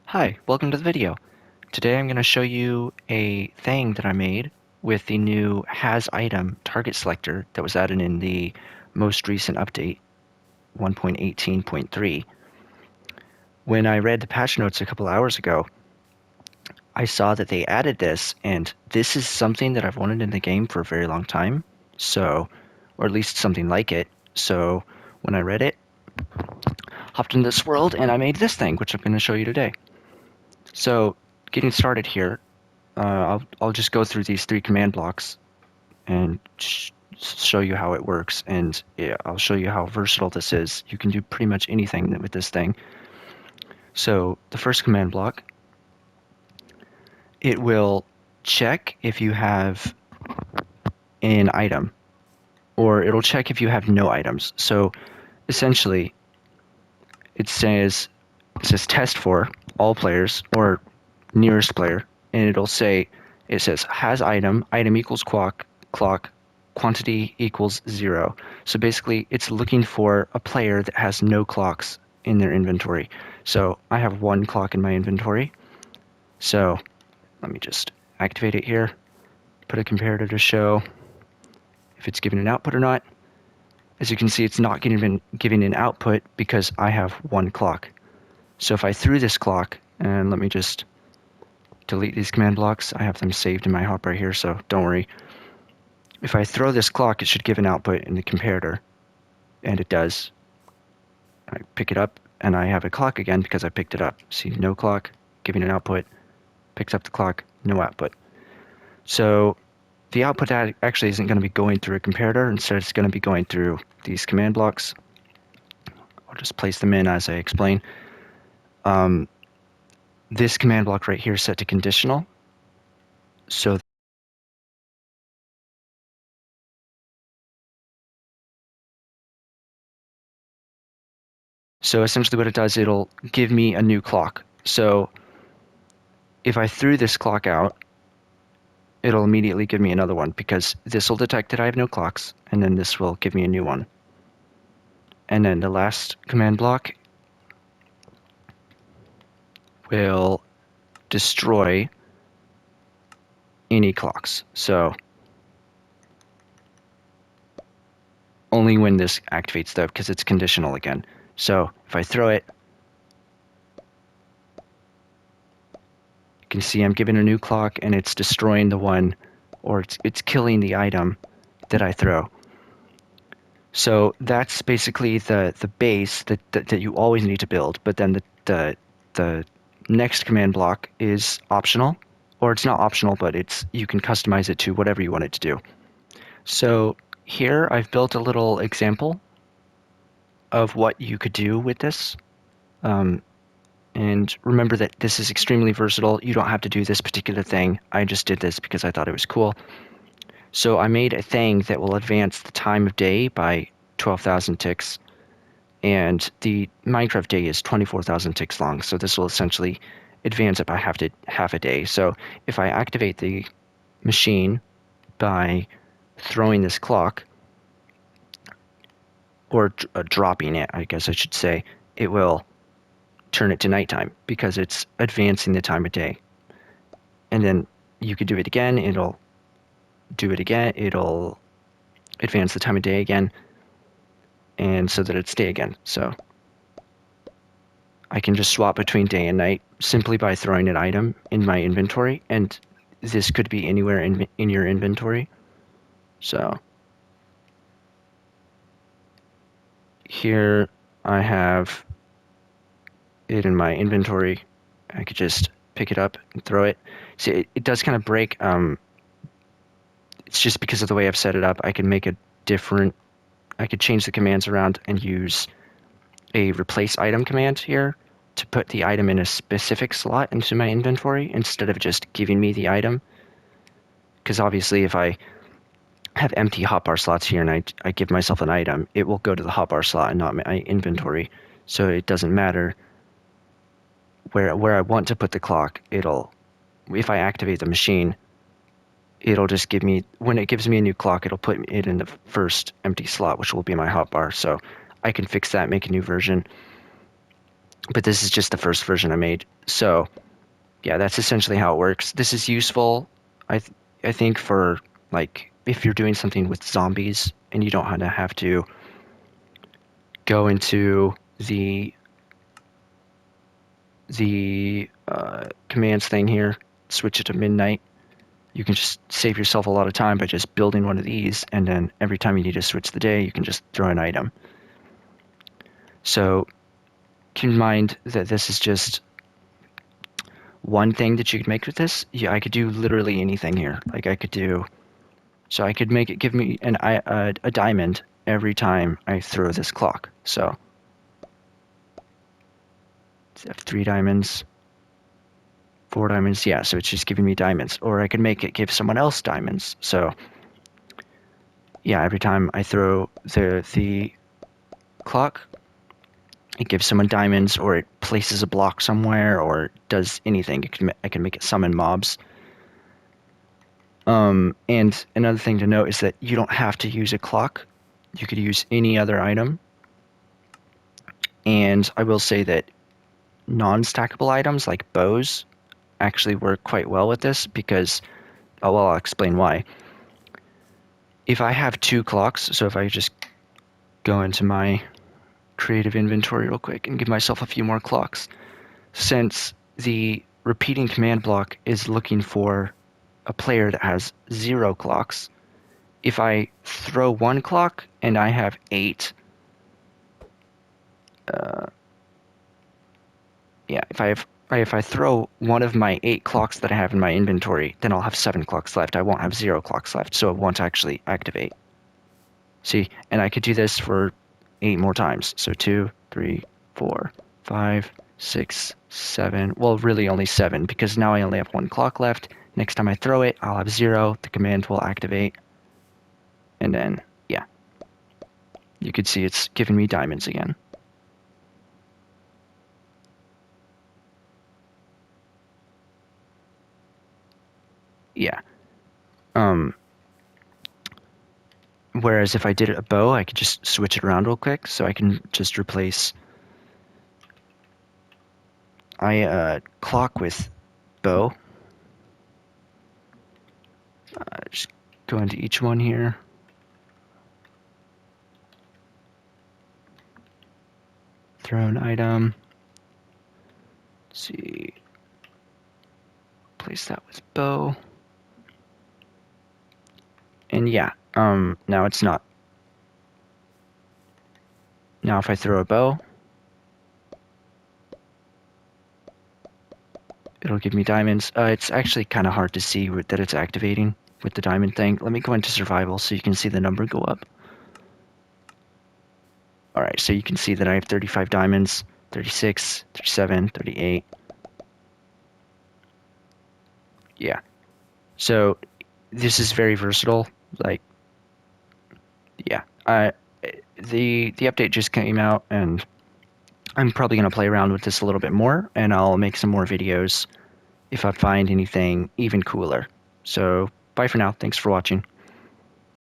Hi, welcome to the video. Today I'm going to show you a thing that I made with the new hasitem target selector that was added in the most recent update, 1.18.3. When I read the patch notes a couple hours ago, I saw that they added this, and this is something that I've wanted in the game for a very long time, or at least something like it. So when I read it, hopped into this world and I made this thing, which I'm going to show you today. So getting started here, I'll just go through these three command blocks and show you how it works, and yeah, I'll show you how versatile this is. You can do pretty much anything with this thing. So the first command block, it will check if you have an item, or it'll check if you have no items. So essentially, it says test for all players or nearest player, and it says has item equals clock, quantity equals 0. So basically it's looking for a player that has no clocks in their inventory. So I have one clock in my inventory. So let me just activate it here, put a comparator to show if it's giving an output or not. As you can see, it's not giving an output because I have one clock. So if I threw this clock, and let me just delete these command blocks. I have them saved in my hopper here, so don't worry. If I throw this clock, it should give an output in the comparator, and it does. I pick it up, and I have a clock again because I picked it up. See, no clock, giving an output, picks up the clock, no output. So the output actually isn't going to be going through a comparator. Instead, it's going to be going through these command blocks. I'll just place them in as I explain. This command block right here is set to conditional. So essentially what it does, it'll give me a new clock. So if I threw this clock out, it'll immediately give me another one because this will detect that I have no clocks, and then this will give me a new one. And then the last command block will destroy any clocks. So only when this activates though, because it's conditional again. So if I throw it, you can see I'm giving a new clock and it's destroying the one, or it's killing the item that I throw. So that's basically the base that you always need to build. But then the next command block is optional, or it's not optional, but you can customize it to whatever you want it to do. So here I've built a little example of what you could do with this. And remember that this is extremely versatile. You don't have to do this particular thing. I just did this because I thought it was cool. So I made a thing that will advance the time of day by 12,000 ticks, and the Minecraft day is 24,000 ticks long. So this will essentially advance it by half a day. So if I activate the machine by throwing this clock, or dropping it, I guess I should say, it will turn it to nighttime because it's advancing the time of day. And then you could do it again, it'll do it again, it'll advance the time of day again, and so that it's day again. So I can just swap between day and night simply by throwing an item in my inventory, and this could be anywhere in your inventory. So here I have it in my inventory. I could just pick it up and throw it. See, it does kind of break. It's just because of the way I've set it up. I could change the commands around and use a replace item command here to put the item in a specific slot into my inventory instead of just giving me the item. Because obviously if I have empty hotbar slots here and I give myself an item, it will go to the hotbar slot and not my inventory. So it doesn't matter where I want to put the clock. If I activate the machine, it'll just give me, when it gives me a new clock, it'll put it in the first empty slot, which will be my hotbar. So I can fix that, make a new version. but this is just the first version I made. So yeah, that's essentially how it works. This is useful, I th I think, for like if you're doing something with zombies and you don't want to have to go into the commands thing here, switch it to midnight. You can just save yourself a lot of time by just building one of these, and then every time you need to switch the day, you can just throw an item. So keep in mind that this is just one thing that you could make with this. Yeah, I could do literally anything here. Like I could do, so I could make it give me a diamond every time I throw this clock. So I have 3 diamonds, 4 diamonds. Yeah, so it's just giving me diamonds. Or I could make it give someone else diamonds. So yeah, every time I throw the clock, it gives someone diamonds, or it places a block somewhere, or it does anything. I can make it summon mobs. And another thing to note is that you don't have to use a clock. You could use any other item. And I will say that non-stackable items like bows actually work quite well with this because, oh, well, I'll explain why. If I have 2 clocks, so if I just go into my creative inventory real quick and give myself a few more clocks, since the repeating command block is looking for a player that has 0 clocks, if I throw 1 clock and I have 8, yeah, if I throw one of my 8 clocks that I have in my inventory, then I'll have 7 clocks left. I won't have 0 clocks left, so it won't actually activate. See, and I could do this for 8 more times. So 2, 3, 4, 5, 6, 7. Well, really only 7 because now I only have 1 clock left. Next time I throw it, I'll have 0. The command will activate. And then, yeah, you could see it's giving me diamonds again. Yeah. Whereas if I did a bow, I could just switch it around real quick. So I can just replace clock with bow. Just go into each one here. Throw an item. Let's see. Place that with bow. And yeah, now it's not. Now if I throw a bow, it'll give me diamonds. It's actually kind of hard to see that it's activating with the diamond thing. Let me go into survival so you can see the number go up. Alright, so you can see that I have 35 diamonds, 36, 37, 38. Yeah. So this is very versatile. Like, yeah. The update just came out, and I'm probably going to play around with this a little bit more, and I'll make some more videos if I find anything even cooler. So, bye for now. Thanks for watching.